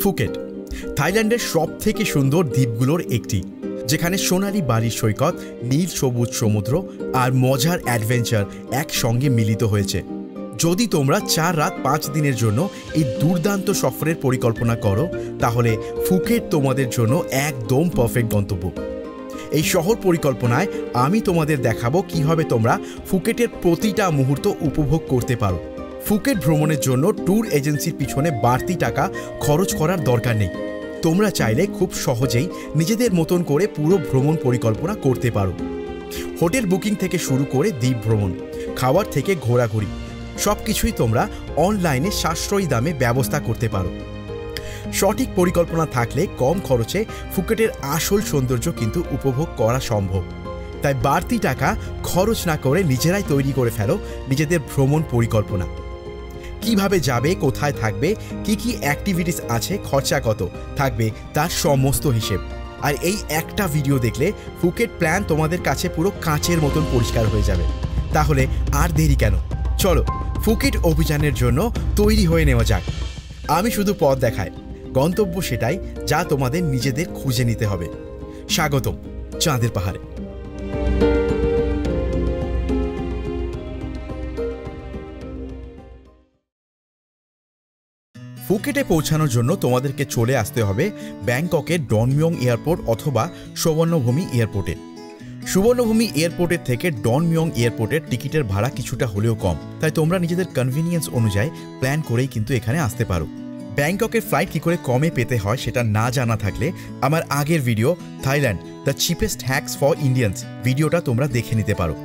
Phuket থাইল্যান্ডের সবথেকে সুন্দর দ্বীপগুলোর একটি, যেখানে সোনালি বালির সৈকত, নীল সবুজ সমুদ্র আর মজার অ্যাডভেঞ্চার একসঙ্গে মিলিত হয়েছে। যদি তোমরা 4 রাত 5 দিনের জন্য এই দুর্দান্ত সফরের পরিকল্পনা করো, তাহলে ফুকেট তোমাদের জন্য একদম পারফেক্ট গন্তব্য। এই শহর পরিকল্পনায় আমি তোমাদের দেখাবো কিভাবে তোমরা ফুকেটের প্রতিটা মুহূর্ত উপভোগ করতে পারো। ফুকেট ভ্রমণের জন্য ট্যুর এজেন্সির পিছনে বাড়তি টাকা খরচ করার দরকার নেই। তোমরা চাইলে খুব সহজেই নিজেদের মতন করে পুরো ভ্রমণ পরিকল্পনা করতে পারো। হোটেল বুকিং থেকে শুরু করে দ্বীপ ভ্রমণ, খাবার থেকে ঘোরাঘুরি, সব কিছুই তোমরা অনলাইনে সাশ্রয়ী দামে ব্যবস্থা করতে পারো। সঠিক পরিকল্পনা থাকলে কম খরচে ফুকেটের আসল সৌন্দর্য কিন্তু উপভোগ করা সম্ভব। তাই বাড়তি টাকা খরচ না করে নিজেরাই তৈরি করে ফেলো নিজেদের ভ্রমণ পরিকল্পনা। কিভাবে যাবে, কোথায় থাকবে, কি কি অ্যাক্টিভিটিস আছে, খরচা কত থাকবে, তার সমস্ত হিসেব। আর এই একটা ভিডিও দেখলে ফুকেট প্ল্যান তোমাদের কাছে পুরো কাঁচের মতন পরিষ্কার হয়ে যাবে। তাহলে আর দেরি কেন, চলো ফুকেট অভিযানের জন্য তৈরি হয়ে নেওয়া যাক। আমি শুধু পথ দেখাই, গন্তব্য সেটাই যা তোমাদের নিজেদের খুঁজে নিতে হবে। স্বাগতম চাঁদের পাহাড়ে। ফুকেটে পৌঁছানোর জন্য তোমাদেরকে চলে আসতে হবে ব্যাংককের ডনমিয়ং এয়ারপোর্ট অথবা সুবর্ণভূমি এয়ারপোর্টে। সুবর্ণভূমি এয়ারপোর্টের থেকে ডনমিয়ং এয়ারপোর্টের টিকিটের ভাড়া কিছুটা হলেও কম, তাই তোমরা নিজেদের কনভিনিয়েন্স অনুযায়ী প্ল্যান করেই কিন্তু এখানে আসতে পারো। ব্যাংককের ফ্লাইট কী করে কমে পেতে হয় সেটা না জানা থাকলে আমার আগের video Thailand the cheapest hacks for Indians ভিডিওটা তোমরা দেখে নিতে পারো।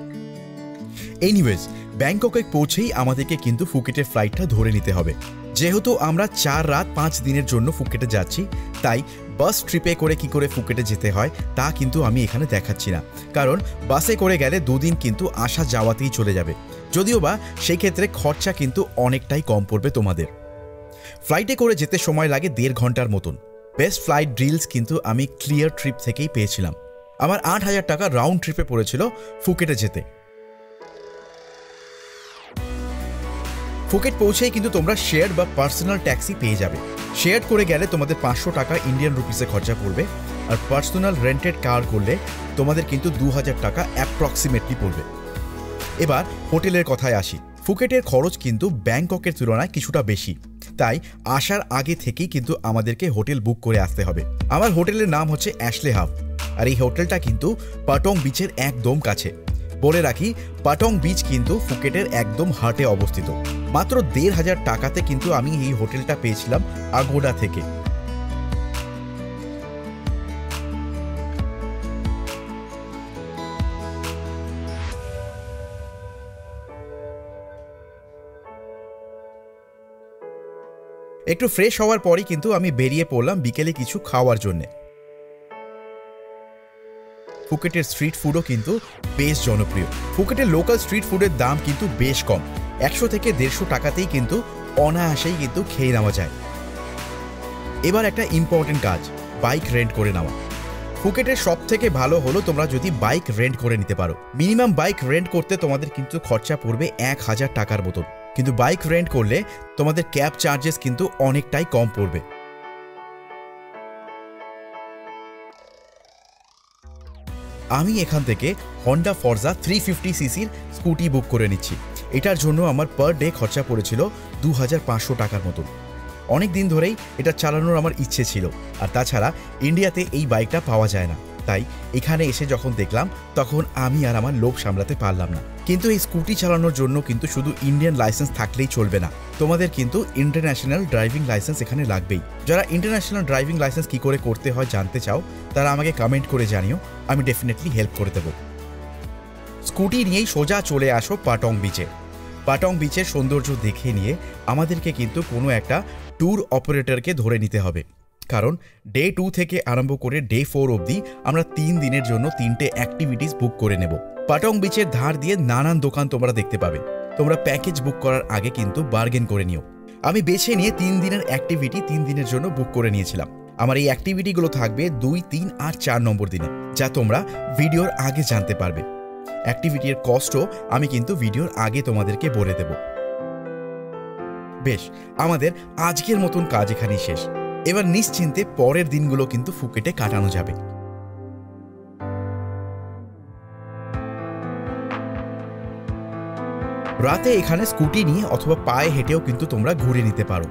এনিওয়েজ, ব্যাংককে পৌঁছেই আমাদেরকে কিন্তু ফুকেটের ফ্লাইটটা ধরে নিতে হবে। যেহেতু আমরা 4 রাত 5 দিনের জন্য ফুকেটে যাচ্ছি, তাই বাস ট্রিপে করে কি করে ফুকেটে যেতে হয় তা কিন্তু আমি এখানে দেখাচ্ছি না, কারণ বাসে করে গেলে 2 দিন কিন্তু আসা যাওয়াতেই চলে যাবে। যদিও বা সেই ক্ষেত্রে খরচা কিন্তু অনেকটাই কম পড়বে তোমাদের। ফ্লাইটে করে যেতে সময় লাগে 1.5 ঘন্টার মতন। বেস্ট ফ্লাইট ডিলস কিন্তু আমি ক্লিয়ার ট্রিপ থেকেই পেয়েছিলাম। আমার 8,000 টাকা রাউন্ড ট্রিপে পড়েছিল ফুকেটে যেতে। ফুকেট পৌঁছেই কিন্তু তোমরা শেয়ার বা পার্সোনাল ট্যাক্সি পেয়ে যাবে। শেয়ার করে গেলে তোমাদের 500 টাকা ইন্ডিয়ান রুপিসে খরচা পড়বে, আর পার্সোনাল রেন্টেড কার করলে তোমাদের কিন্তু 2000 টাকা অ্যাপ্রক্সিমেটলি পড়বে। এবার হোটেলের কথায় আসি। ফুকেটের খরচ কিন্তু ব্যাংককের তুলনায় কিছুটা বেশি, তাই আসার আগে থেকেই কিন্তু আমাদেরকে হোটেল বুক করে আসতে হবে। আমার হোটেলের নাম হচ্ছে অ্যাশলে হাব, আর এই হোটেলটা কিন্তু পাটং বিচের একদম কাছে। বলে রাখি, পাটং বিচ কিন্তু ফুকেটের একদম হার্টে অবস্থিত। মাত্র 1,500 টাকাতে কিন্তু আমি এই হোটেলটা পেয়েছিলাম আগোডা থেকে। একটু ফ্রেশ হওয়ার পরই কিন্তু আমি বেরিয়ে পড়লাম বিকেলে কিছু খাওয়ার জন্যে। ফুকেটের স্ট্রিট ফুডও কিন্তু বেশ জনপ্রিয়। ফুকেটের লোকাল স্ট্রিট ফুডের দাম কিন্তু বেশ কম, 100 থেকে 150 টাকাতেই কিন্তু অনায়াসেই কিন্তু খেয়ে নেওয়া যায়। এবার একটা ইম্পর্টেন্ট কাজ, বাইক রেন্ট করে নেওয়া। ফুকেটের সব থেকে ভালো হলো তোমরা যদি বাইক রেন্ট করে নিতে পারো। মিনিমাম বাইক রেন্ট করতে তোমাদের কিন্তু খরচা পড়বে 1000 টাকার মতন, কিন্তু বাইক রেন্ট করলে তোমাদের ক্যাব চার্জেস কিন্তু অনেকটাই কম পড়বে। আমি এখান থেকে হন্ডা ফরজা 350 সিসির স্কুটি বুক করে নিচ্ছি। এটার জন্য আমার পার ডে খরচা পড়েছিল 2500 টাকার মতন। অনেক দিন ধরেই এটা চালানোর আমার ইচ্ছে ছিল, আর তাছাড়া ইন্ডিয়াতে এই বাইকটা পাওয়া যায় না, তাই এখানে এসে যখন দেখলাম তখন আমি আর আমার লোভ সামলাতে পারলাম না। কিন্তু এই স্কুটি চালানোর জন্য কিন্তু শুধু ইন্ডিয়ান লাইসেন্স থাকলেই চলবে না, তোমাদের কিন্তু ইন্টারন্যাশনাল ড্রাইভিং লাইসেন্স এখানে লাগবেই। যারা ইন্টারন্যাশনাল ড্রাইভিং লাইসেন্স কী করে করতে হয় জানতে চাও, তারা আমাকে কমেন্ট করে জানিও, আমি ডেফিনেটলি হেল্প করে দেবো। স্কুটি নিয়েই সোজা চলে আসো পাটং বিচে। পাটং বিচের সৌন্দর্য দেখে নিয়ে আমাদেরকে কিন্তু কোনো একটা ট্যুর অপারেটরকে ধরে নিতে হবে, কারণ ডে 2 থেকে আরম্ভ করে ডে 4 অবধি আমরা 3 দিনের জন্য 3টে অ্যাক্টিভিটিস বুক করে নেব। পাটং বিচের ধার দিয়ে নানান দোকান তোমরা দেখতে পাবে। তোমরা প্যাকেজ বুক করার আগে কিন্তু বার্গেন করে নিও। আমি বেছে নিয়ে 3 দিনের অ্যাক্টিভিটি 3 দিনের জন্য বুক করে নিয়েছিলাম। আমার এই অ্যাক্টিভিটিগুলো থাকবে 2, 3 আর 4 নম্বর দিনে, যা তোমরা ভিডিওর আগে জানতে পারবে। অ্যাক্টিভিটির কস্টও আমি কিন্তু ভিডিওর আগে তোমাদেরকে বলে দেব। বেশ, আমাদের আজকের মতন কাজ এখানেই শেষ। এবার নিশ্চিন্তে পরের দিনগুলো কিন্তু ফুকেটে কাটানো যাবে। রাতে এখানে স্কুটি নিয়ে অথবা পায়ে হেঁটেও কিন্তু তোমরা ঘুরে নিতে পারো।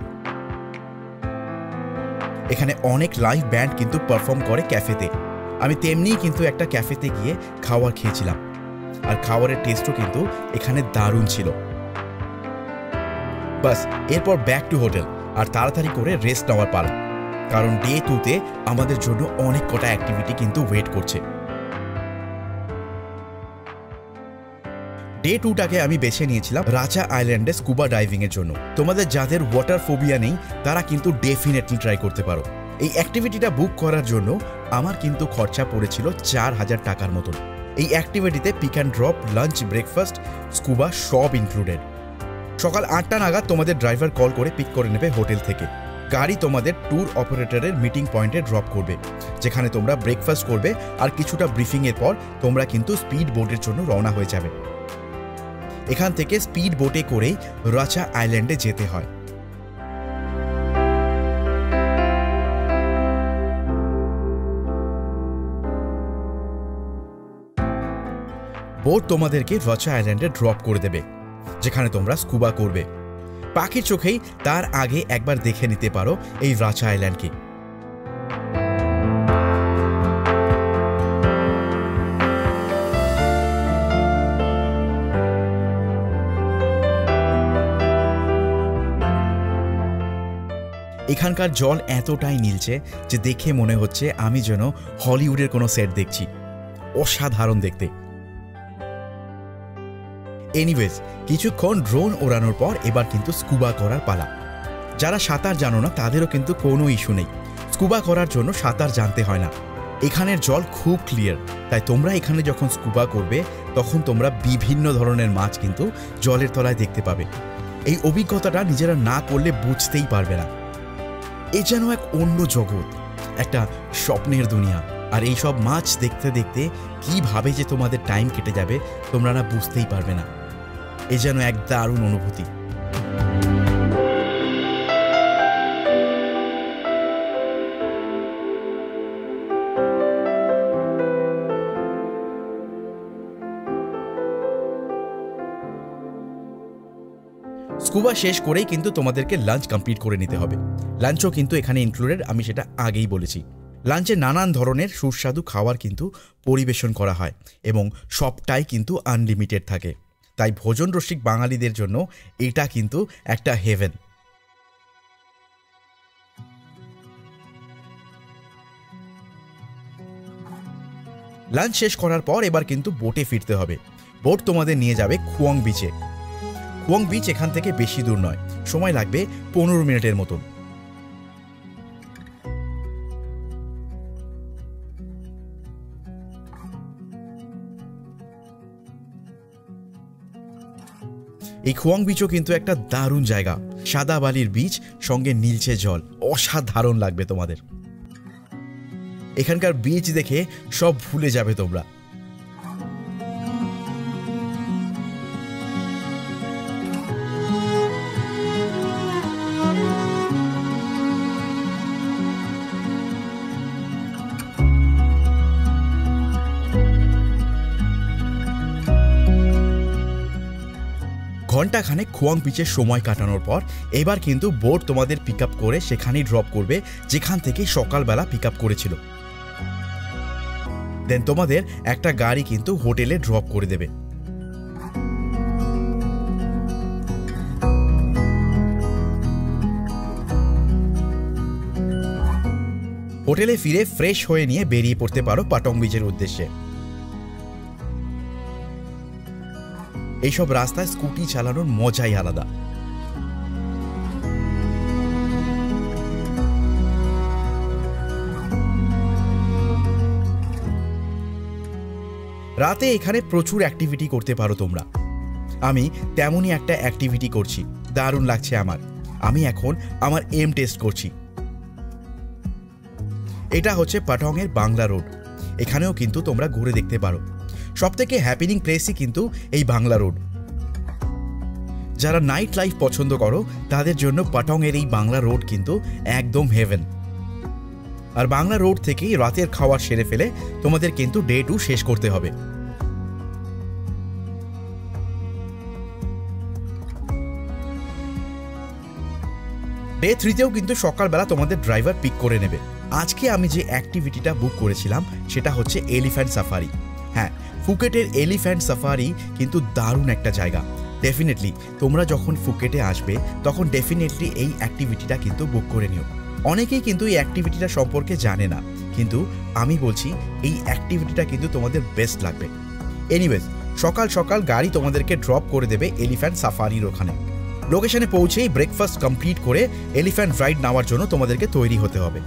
এখানে অনেক লাইভ ব্যান্ড কিন্তু পারফর্ম করে ক্যাফেতে। আমি তেমনিই কিন্তু একটা ক্যাফেতে গিয়ে খাবার খেয়েছিলাম, আর খাবারের টেস্টও কিন্তু এখানে দারুণ ছিল। বাস এরপর ব্যাক টু হোটেল, আর তাড়াতাড়ি করে রেস্ট নেওয়ার পালা, কারণ ডে 2-তে আমাদের জন্য অনেক কটা অ্যাক্টিভিটি কিন্তু ওয়েট করছে। ডে 2টাকে আমি বেছে নিয়েছিলাম রাচা আইল্যান্ডে স্কুবা ডাইভিংয়ের জন্য। তোমাদের যাদের ওয়াটার ফোবিয়া নেই তারা কিন্তু ডেফিনেটলি ট্রাই করতে পারো। এই অ্যাক্টিভিটিটা বুক করার জন্য আমার কিন্তু খরচা পড়েছিল 4000 টাকার মতন। এই অ্যাক্টিভিটিতে pick and drop, lunch, breakfast, scuba সব ইনক্লুডেড। সকাল 8টা নাগাদ তোমাদের ড্রাইভার কল করে পিক করে নেবে হোটেল থেকে। গাড়ি তোমাদের ট্যুর অপারেটরের মিটিং পয়েন্টে ড্রপ করবে, যেখানে তোমরা ব্রেকফাস্ট করবে, আর কিছুটা ব্রিফিংয়ের পর তোমরা কিন্তু স্পিড বোটের জন্য রওনা হয়ে যাবে। এখান থেকে স্পিড বোটে করেই রাচা আইল্যান্ডে যেতে হয়। বোট তোমাদেরকে রাচা আইল্যান্ডে ড্রপ করে দেবে, যেখানে তোমরা স্কুবা করবে। পাখির চোখেই তার আগে একবার দেখে নিতে পারো এই রাচা আইল্যান্ডকে। এখানকার জল এতটাই নীলছে যে দেখে মনে হচ্ছে আমি যেন হলিউডের কোনো সেট দেখছি। অসাধারণ দেখতে। এনিওয়েজ, কিছুক্ষণ ড্রোন ওড়ানোর পর এবার কিন্তু স্কুবা করার পালা। যারা সাঁতার জানো না তাদেরও কিন্তু কোনো ইস্যু নেই, স্কুবা করার জন্য সাঁতার জানতে হয় না। এখানের জল খুব ক্লিয়ার, তাই তোমরা এখানে যখন স্কুবা করবে তখন তোমরা বিভিন্ন ধরনের মাছ কিন্তু জলের তলায় দেখতে পাবে। এই অভিজ্ঞতাটা নিজেরা না করলে বুঝতেই পারবে না। এ যেন এক অন্য জগৎ, একটা স্বপ্নের দুনিয়া। আর এই সব মাছ দেখতে দেখতে কিভাবে যে তোমাদের টাইম কেটে যাবে তোমরা না বুঝতেই পারবে না। এ যেন এক দারুণ অনুভূতি। স্কুবা শেষ করেই কিন্তু তোমাদেরকে লাঞ্চ কমপ্লিট করে নিতে হবে। লাঞ্চও কিন্তু এখানে ইনক্লুডেড, আমি সেটা আগেই বলেছি। লাঞ্চে নানান ধরনের সুস্বাদু খাবার কিন্তু পরিবেশন করা হয় এবং সবটাই কিন্তু আনলিমিটেড থাকে। তাই ভোজন রসিক বাঙালিদের জন্য এটা কিন্তু একটা হেভেন। লাঞ্চ শেষ করার পর এবার কিন্তু বোটে ফিরতে হবে। বোট তোমাদের নিয়ে যাবে খুয়ং বিচে। খুয়ং বিচ এখান থেকে বেশি দূর নয়, সময় লাগবে 15 মিনিটের মতন। এই খুয়ং বিচও কিন্তু একটা দারুণ জায়গা। সাদা বালির বিচ, সঙ্গে নীলচে জল, অসাধারণ লাগবে তোমাদের। এখানকার বিচ দেখে সব ভুলে যাবে তোমরা। ঘন্টাখানেক খুয়ং বিচে সময় কাটানোর পর এবার কিন্তু বোট তোমাদের পিক আপ করে সেখানেই ড্রপ করবে, যেখান থেকে সকালবেলা পিক আপ করেছিল। দেন তোমাদের একটা গাড়ি কিন্তু হোটেলে ড্রপ করে দেবে। হোটেলে ফিরে ফ্রেশ হয়ে নিয়ে বেরিয়ে পড়তে পারো পাটং বিচের উদ্দেশ্যে। এইসব রাস্তায় স্কুটি চালানোর মজাই আলাদা। রাতে এখানে প্রচুর অ্যাক্টিভিটি করতে পারো তোমরা। আমি তেমনই একটা অ্যাক্টিভিটি করছি, দারুণ লাগছে আমার। আমি এখন আমার এম টেস্ট করছি। এটা হচ্ছে পাটংয়ের বাংলা রোড। এখানেও কিন্তু তোমরা ঘুরে দেখতে পারো। সবথেকে হ্যাপিনিং প্লেসই কিন্তু এই বাংলা রোড। যারা নাইট লাইফ পছন্দ করো তাদের জন্য পাটংয়ের এই বাংলা রোড কিন্তু একদম হেভেন। আর বাংলা রোড থেকেই রাতের খাবার সেরে ফেলে তোমাদের কিন্তু ডে 2 শেষ করতে হবে। ডে 3তেও কিন্তু সকালবেলা তোমাদের ড্রাইভার পিক করে নেবে। আজকে আমি যে অ্যাক্টিভিটিটা বুক করেছিলাম সেটা হচ্ছে এলিফ্যান্ট সাফারি। হ্যাঁ, ফুকেটের এলিফ্যান্ট সাফারি কিন্তু দারুণ একটা জায়গা। ডেফিনেটলি তোমরা যখন ফুকেটে আসবে তখন ডেফিনেটলি এই অ্যাক্টিভিটিটা কিন্তু বুক করে নিও। অনেকেই কিন্তু এই অ্যাক্টিভিটিটা সম্পর্কে জানে না, কিন্তু আমি বলছি এই অ্যাক্টিভিটিটা কিন্তু তোমাদের বেস্ট লাগবে। এনিওয়েজ, সকাল সকাল গাড়ি তোমাদেরকে ড্রপ করে দেবে এলিফ্যান্ট সাফারির ওখানে। লোকেশনে পৌঁছেই ব্রেকফাস্ট কমপ্লিট করে এলিফ্যান্ট রাইড নেওয়ার জন্য তোমাদেরকে তৈরি হতে হবে।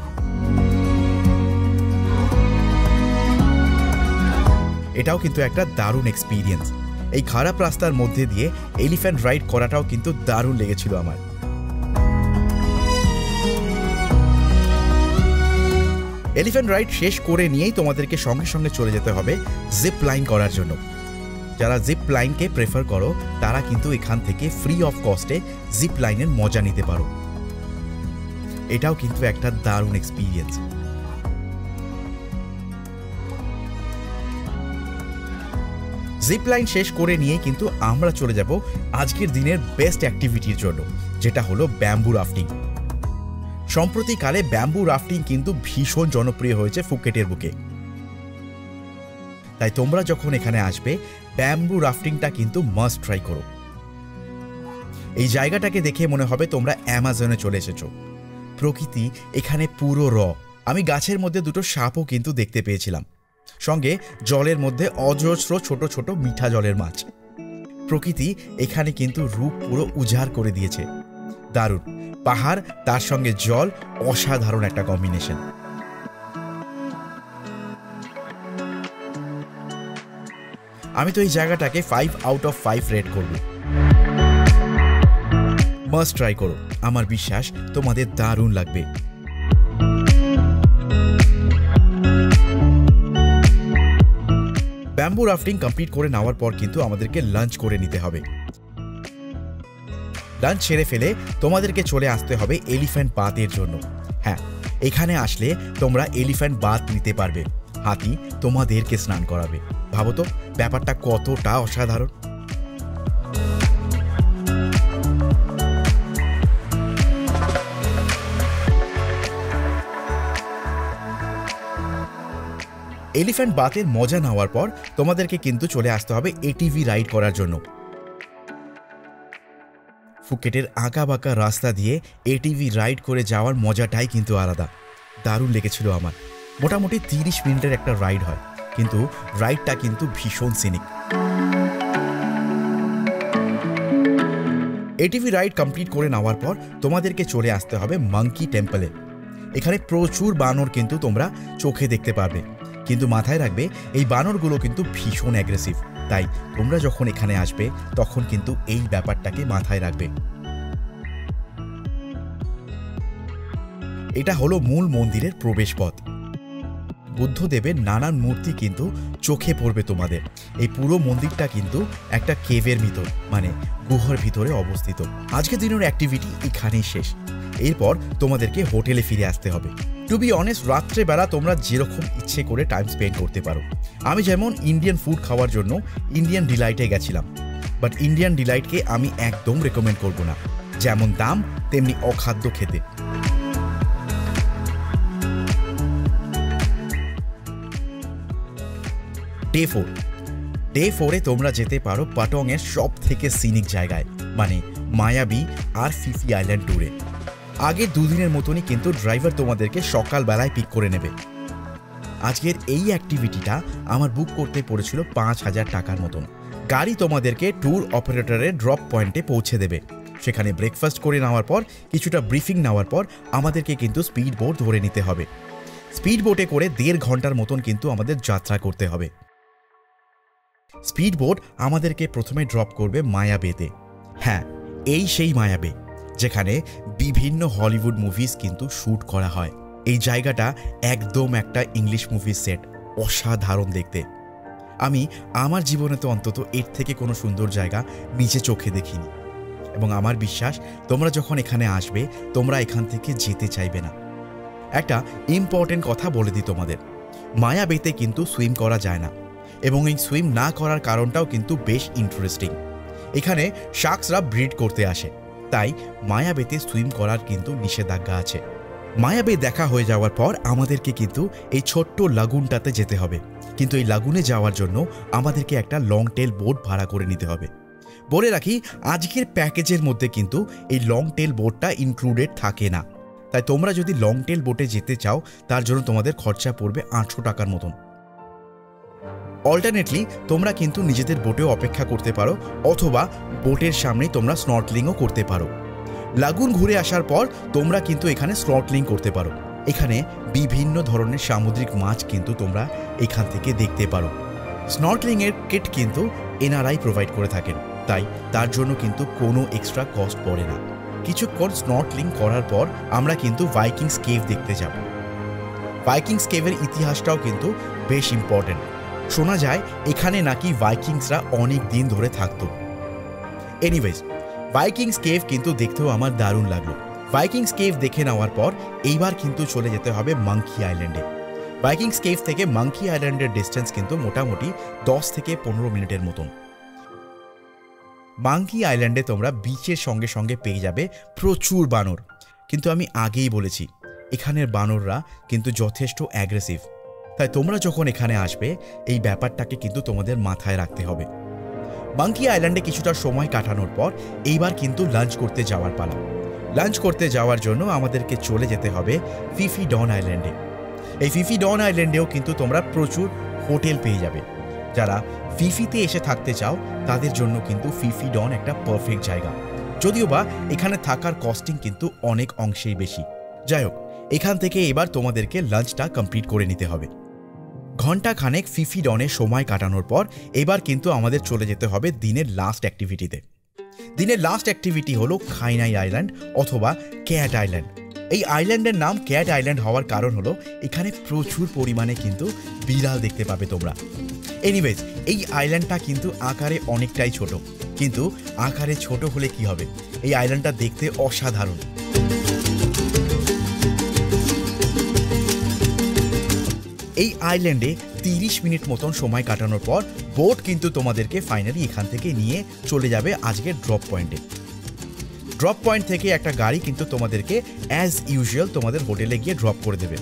এটাও কিন্তু একটা দারুণ এক্সপিরিয়েন্স। এই খারাপ রাস্তার মধ্যে দিয়ে এলিফ্যান্ট রাইড করাটাও কিন্তু দারুণ লেগেছিল আমার। এলিফ্যান্ট রাইড শেষ করে নিয়েই তোমাদেরকে সঙ্গে সঙ্গে চলে যেতে হবে জিপ লাইন করার জন্য। যারা জিপ লাইনকে প্রেফার করো তারা কিন্তু এখান থেকে ফ্রি অফ কস্টে জিপ লাইনের মজা নিতে পারো। এটাও কিন্তু একটা দারুণ এক্সপিরিয়েন্স। জিপ লাইন শেষ করে নিয়ে কিন্তু আমরা চলে যাব আজকের দিনের বেস্ট অ্যাক্টিভিটির জন্য, যেটা হলো ব্যাম্বু রাফটিং। সম্প্রতিকালে ব্যাম্বু রাফটিং কিন্তু ভীষণ জনপ্রিয় হয়েছে ফুকেটের বুকে। তাই তোমরা যখন এখানে আসবে ব্যাম্বু রাফটিংটা কিন্তু মাস্ট ট্রাই করো। এই জায়গাটাকে দেখে মনে হবে তোমরা অ্যামাজনে চলে এসেছো। প্রকৃতি এখানে পুরো র। আমি গাছের মধ্যে দুটো সাপও কিন্তু দেখতে পেয়েছিলাম, সঙ্গে জলের মধ্যে অজস্র ছোট ছোট মিঠা জলের মাছ। প্রকৃতি এখানে কিন্তু রূপ পুরো উজাড় করে দিয়েছে। দারুণ পাহাড়, তার সঙ্গে জল, অসাধারণ একটা কম্বিনেশন। আমি তো এই জায়গাটাকে 5 আউট অফ 5 রেট করব। মাস্ট ট্রাই করো, আমার বিশ্বাস তোমাদের দারুণ লাগবে। ব্যাম্বু রাফটিং কমপ্লিট করে নেওয়ার পর কিন্তু আমাদেরকে লাঞ্চ করে নিতে হবে। লাঞ্চ সেরে ফেলে তোমাদেরকে চলে আসতে হবে এলিফ্যান্ট বাথের জন্য। হ্যাঁ, এখানে আসলে তোমরা এলিফ্যান্ট বাথ নিতে পারবে। হাতি তোমাদেরকে স্নান করাবে। ভাবো তো ব্যাপারটা কতটা অসাধারণ। এলিফ্যান্ট বাথের মজা নেওয়ার পর তোমাদেরকে কিন্তু চলে আসতে হবে এটিভি রাইড করার জন্য। ফুকেটের আঁকা বাঁকা রাস্তা দিয়ে এটিভি রাইড করে যাওয়ার মজাটাই কিন্তু আলাদা। দারুণ লেগেছিল আমার। মোটামুটি 30 মিনিটের একটা রাইড হয়, কিন্তু রাইডটা কিন্তু ভীষণ সিনিক। এটিভি রাইড কমপ্লিট করে নেওয়ার পর তোমাদেরকে চলে আসতে হবে মাঙ্কি টেম্পলে। এখানে প্রচুর বানর কিন্তু তোমরা চোখে দেখতে পারবে, কিন্তু মাথায় রাখবে এই বানরগুলো কিন্তু ভীষণ অ্যাগ্রেসিভ। তাই তোমরা যখন এখানে আসবে তখন কিন্তু এই ব্যাপারটাকে মাথায় রাখবে। এটা হলো মূল মন্দিরের প্রবেশপথ। বুদ্ধদেবের নানান মূর্তি কিন্তু চোখে পড়বে তোমাদের। এই পুরো মন্দিরটা কিন্তু একটা কেভের ভিতর, মানে গুহার ভিতরে অবস্থিত। আজকের দিনের অ্যাক্টিভিটি এখানেই শেষ। এরপর তোমাদেরকে হোটেলে ফিরে আসতে হবে। টু বি অনেস্ট, রাত্রেবেলা তোমরা যেরকম ইচ্ছে করে টাইম স্পেন্ড করতে পারো। আমি যেমন ইন্ডিয়ান ফুড খাওয়ার জন্য ইন্ডিয়ান ডিলাইটে গেছিলাম, বাট ইন্ডিয়ান ডিলাইটকে আমি একদম রেকমেন্ড করব না। যেমন দাম তেমনি অখাদ্য খেতে। ডে 4 তোমরা যেতে পারো পাটংয়ের সব থেকে সিনিক জায়গায়, মানে মায়াবী আর ফিফি আইল্যান্ড ট্যুরে। আগের দুদিনের মতনই কিন্তু ড্রাইভার তোমাদেরকে সকালবেলায় পিক করে নেবে। আজকের এই অ্যাক্টিভিটিটা আমার বুক করতে পড়েছিল 5000 টাকার মতন। গাড়ি তোমাদেরকে ট্যুর অপারেটরের ড্রপ পয়েন্টে পৌঁছে দেবে। সেখানে ব্রেকফাস্ট করে নেওয়ার পর, কিছুটা ব্রিফিং নেওয়ার পর আমাদেরকে কিন্তু স্পিড বোট ধরে নিতে হবে। স্পিড বোটে করে 1.5 ঘন্টার মতন কিন্তু আমাদের যাত্রা করতে হবে। স্পিড বোট আমাদেরকে প্রথমে ড্রপ করবে মায়া বেতে। হ্যাঁ, এই সেই মায়া বে যেখানে বিভিন্ন হলিউড মুভিজ কিন্তু শ্যুট করা হয়। এই জায়গাটা একদম একটা ইংলিশ মুভির সেট। অসাধারণ দেখতে। আমি আমার জীবনে তো অন্তত এর থেকে কোনো সুন্দর জায়গা নিজে চোখে দেখিনি, এবং আমার বিশ্বাস তোমরা যখন এখানে আসবে তোমরা এখান থেকে যেতে চাইবে না। একটা ইম্পর্টেন্ট কথা বলে দিই তোমাদের, মায়া বেতে কিন্তু সুইম করা যায় না, এবং এই সুইম না করার কারণটাও কিন্তু বেশ ইন্টারেস্টিং। এখানে শার্কসরা ব্রিড করতে আসে, তাই মায়া বেতে সুইম করার কিন্তু নিষেধাজ্ঞা আছে। মায়া বে দেখা হয়ে যাওয়ার পর আমাদেরকে কিন্তু এই ছোট্ট লাগুনটাতে যেতে হবে, কিন্তু এই লাগুনে যাওয়ার জন্য আমাদেরকে একটা লং টেল বোট ভাড়া করে নিতে হবে। বলে রাখি, আজকের প্যাকেজের মধ্যে কিন্তু এই লং টেল বোটটা ইনক্লুডেড থাকে না, তাই তোমরা যদি লং টেল বোটে যেতে চাও তার জন্য তোমাদের খরচা পড়বে 800 টাকার মতন। অল্টারনেটলি তোমরা কিন্তু নিজেদের বোটেও অপেক্ষা করতে পারো, অথবা বোটের সামনেই তোমরা স্নর্কেলিংও করতে পারো। লাগুন ঘুরে আসার পর তোমরা কিন্তু এখানে স্নর্কেলিং করতে পারো। এখানে বিভিন্ন ধরনের সামুদ্রিক মাছ কিন্তু তোমরা এখান থেকে দেখতে পারো। স্নর্কেলিংয়ের কিট কিন্তু এনআরআই প্রোভাইড করে থাকেন, তাই তার জন্য কিন্তু কোনো এক্সট্রা কস্ট পড়ে না। কিছুক্ষণ স্নর্কেলিং করার পর আমরা কিন্তু ভাইকিংস কেভ দেখতে যাব। ভাইকিংস কেভের ইতিহাসটাও কিন্তু বেশ ইম্পর্টেন্ট। শোনা যায় এখানে নাকি ভাইকিংসরা অনেক দিন ধরে থাকতো। এনিওয়েজ, ভাইকিংস কেভ কিন্তু দেখতেও আমার দারুণ লাগলো। ভাইকিংস কেভ দেখে নেওয়ার পর এইবার কিন্তু চলে যেতে হবে মাঙ্কি আইল্যান্ডে। ভাইকিংস কেভ থেকে মাঙ্কি আইল্যান্ডের ডিস্টেন্স কিন্তু মোটামুটি 10 থেকে 15 মিনিটের মতন। মাঙ্কি আইল্যান্ডে তোমরা বিচের সঙ্গে সঙ্গে পেয়ে যাবে প্রচুর বানর, কিন্তু আমি আগেই বলেছি এখানের বানররা কিন্তু যথেষ্ট অ্যাগ্রেসিভ, তাই তোমরা যখন এখানে আসবে এই ব্যাপারটাকে কিন্তু তোমাদের মাথায় রাখতে হবে। মাঙ্কি আইল্যান্ডে কিছুটা সময় কাটানোর পর এইবার কিন্তু লাঞ্চ করতে যাওয়ার পালা। লাঞ্চ করতে যাওয়ার জন্য আমাদেরকে চলে যেতে হবে ফিফি ডন আইল্যান্ডে। এই ফিফি ডন আইল্যান্ডেও কিন্তু তোমরা প্রচুর হোটেল পেয়ে যাবে। যারা ফিফিতে এসে থাকতে চাও তাদের জন্য কিন্তু ফিফি ডন একটা পারফেক্ট জায়গা, যদিও বা এখানে থাকার কস্টিং কিন্তু অনেক অংশেই বেশি। যাই হোক, এখান থেকে এবার তোমাদেরকে লাঞ্চটা কমপ্লিট করে নিতে হবে। ঘন্টা খানেক ফিফি ডনে সময় কাটানোর পর এবার কিন্তু আমাদের চলে যেতে হবে দিনের লাস্ট অ্যাক্টিভিটিতে। দিনের লাস্ট অ্যাক্টিভিটি হলো খাইনাই আইল্যান্ড অথবা ক্যাট আইল্যান্ড। এই আইল্যান্ডের নাম ক্যাট আইল্যান্ড হওয়ার কারণ হলো এখানে প্রচুর পরিমাণে কিন্তু বিড়াল দেখতে পাবে তোমরা। এনিওয়েজ, এই আইল্যান্ডটা কিন্তু আকারে অনেকটাই ছোট, কিন্তু আকারে ছোট হলে কি হবে, এই আইল্যান্ডটা দেখতে অসাধারণ। এই আইল্যান্ডে 30 মিনিট মতন সময় কাটানোর পর বোট কিন্তু তোমাদেরকে ফাইনালি এখান থেকে নিয়ে চলে যাবে আজকের ড্রপ পয়েন্টে। ড্রপ পয়েন্ট থেকে একটা গাড়ি কিন্তু তোমাদেরকে অ্যাজ ইউজুয়াল তোমাদের হোটেলে গিয়ে ড্রপ করে দেবে।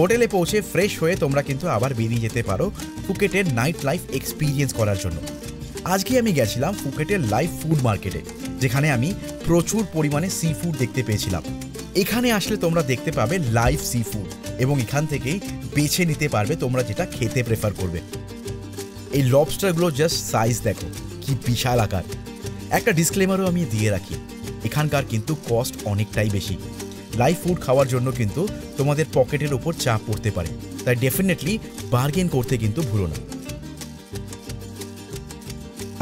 হোটেলে পৌঁছে ফ্রেশ হয়ে তোমরা কিন্তু আবার বেরিয়ে যেতে পারো ফুকেটের নাইট লাইফ এক্সপিরিয়েন্স করার জন্য। আজকে আমি গেছিলাম ফুকেটের লাইভ ফুড মার্কেটে, যেখানে আমি প্রচুর পরিমাণে সি ফুড দেখতে পেয়েছিলাম। এখানে আসলে তোমরা দেখতে পাবে লাইভ সি ফুড, এবং এখান থেকেই বেছে নিতে পারবে তোমরা যেটা খেতে প্রেফার করবে। এই লবস্টারগুলো জাস্ট সাইজ দেখো কি বিশাল আকার। একটা ডিসক্লেমারও আমি দিয়ে রাখি, এখানকার কিন্তু কস্ট অনেকটাই বেশি। লাইভ ফুড খাওয়ার জন্য কিন্তু তোমাদের পকেটের ওপর চাপ পড়তে পারে, তাই ডেফিনেটলি বার্গেন করতে কিন্তু ভুলো না।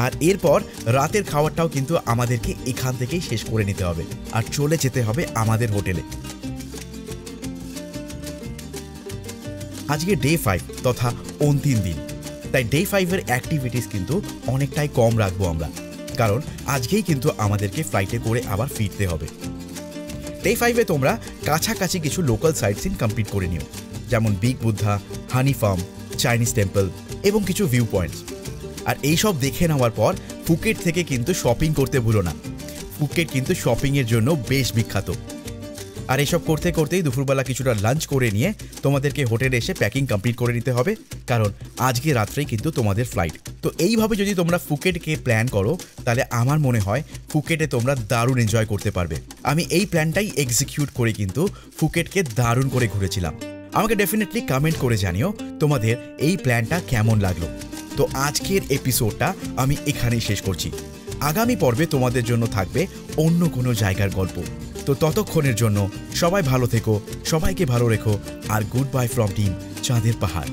আর এরপর রাতের খাবারটাও কিন্তু আমাদেরকে এখান থেকেই শেষ করে নিতে হবে, আর চলে যেতে হবে আমাদের হোটেলে। আজকে ডে 5 তথা অন্তিম দিন, তাই ডে 5-এর অ্যাক্টিভিটিস কিন্তু অনেকটাই কম রাখবো আমরা, কারণ আজকেই কিন্তু আমাদেরকে ফ্লাইটে করে আবার ফিরতে হবে। ডে 5-এ তোমরা কাছাকাছি কিছু লোকাল সাইট সিন কমপ্লিট করে নিও, যেমন বিগ বুদ্ধা, হানি ফার্ম, চাইনিজ টেম্পল এবং কিছু ভিউ পয়েন্টস। আর এইসব দেখে নেওয়ার পর ফুকেট থেকে কিন্তু শপিং করতে ভুলো না। ফুকেট কিন্তু শপিংয়ের জন্য বেশ বিখ্যাত। আর এসব করতে করতেই দুপুরবেলা কিছুটা লাঞ্চ করে নিয়ে তোমাদেরকে হোটেলে এসে প্যাকিং কমপ্লিট করে নিতে হবে, কারণ আজকে রাত্রেই কিন্তু তোমাদের ফ্লাইট। তো এইভাবে যদি তোমরা ফুকেটকে প্ল্যান করো তাহলে আমার মনে হয় ফুকেটে তোমরা দারুণ এনজয় করতে পারবে। আমি এই প্ল্যানটাই এক্সিকিউট করে কিন্তু ফুকেটকে দারুণ করে ঘুরেছিলাম। আমাকে ডেফিনেটলি কমেন্ট করে জানিও তোমাদের এই প্ল্যানটা কেমন লাগলো। তো আজকের এপিসোডটা আমি এখানেই শেষ করছি। আগামী পর্বে তোমাদের জন্য থাকবে অন্য কোনো জায়গার গল্প। তো ততক্ষণের জন্য সবাই ভালো থেকো, সবাইকে ভালো রেখো, আর গুড বাই ফ্রম টিম চাঁদের পাহাড়।